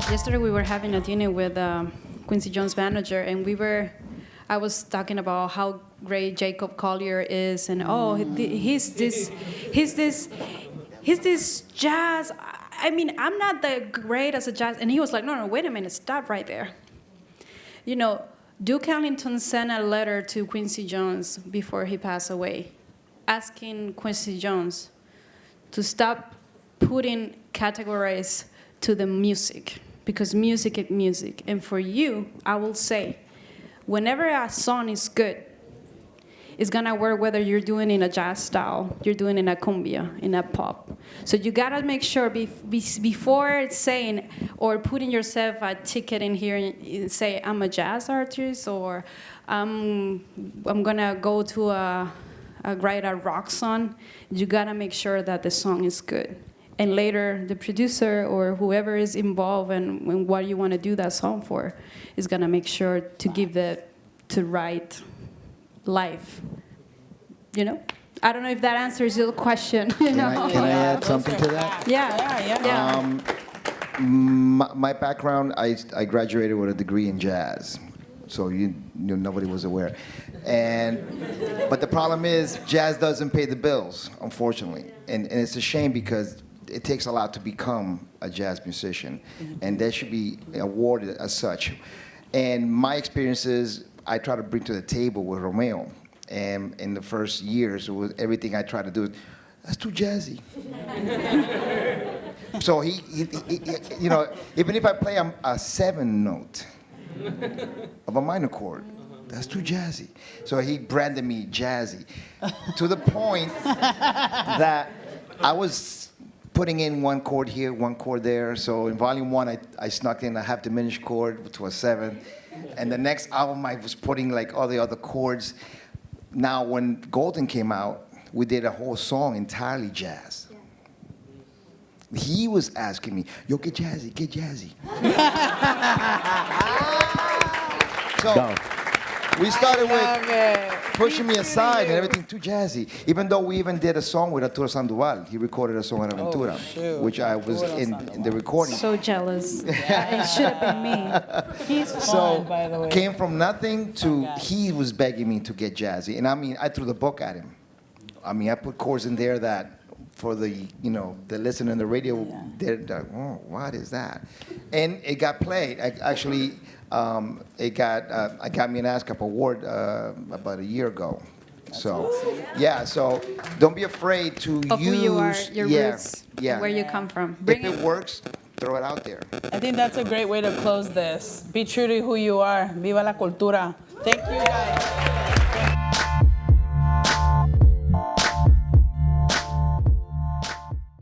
Yesterday we were having a dinner with Quincy Jones' manager, and I was talking about how great Jacob Collier is, and he's this jazz. I mean, I'm not that great as a jazz. And he was like, no, wait a minute, stop right there. You know, Duke Ellington sent a letter to Quincy Jones before he passed away, asking Quincy Jones to stop putting categories to the music, because music is music. And for you, I will say, whenever a song is good, it's gonna work whether you're doing in a jazz style, you're doing in a cumbia, in a pop. So you gotta make sure before saying or putting yourself a ticket in here and say, I'm a jazz artist, or I'm gonna go to write a rock song, you gotta make sure that the song is good. And later, the producer or whoever is involved in what you want to do that song for is going to make sure to give the right life. You know? I don't know if that answers your question. Can I add something to that? Yeah. My background, I graduated with a degree in jazz. So nobody was aware. But the problem is, jazz doesn't pay the bills, unfortunately. And it's a shame because it takes a lot to become a jazz musician, and that should be awarded as such. And my experiences, I try to bring to the table with Romeo. And in the first years, it was everything I tried to do, that's too jazzy. So he, you know, even if I play a 7 note of a minor chord, that's too jazzy. So he branded me jazzy, to the point that I was putting in 1 chord here, 1 chord there. So in volume 1, I snuck in a half diminished chord to a 7. And the next album, I was putting like all the other chords. Now, when Golden came out, we did a whole song entirely jazz. He was asking me, yo, get jazzy, get jazzy. So we started with pushing me aside and everything too jazzy. Even though we even did a song with Arturo Sandoval. He recorded a song on Aventura, which I was in the recording. So jealous. It should have been me. He's fun, by the way. Came from nothing to he was begging me to get jazzy. And I mean, I threw the book at him. I mean, I put chords in there that for the listener on the radio, they're like, oh, what is that? And it got played. Actually, it got me an ASCAP award about a year ago. So, yeah. So don't be afraid to of use who you are, your roots, where you come from. If it works, throw it out there. I think that's a great way to close this. Be true to who you are. Viva la cultura. Thank you, guys.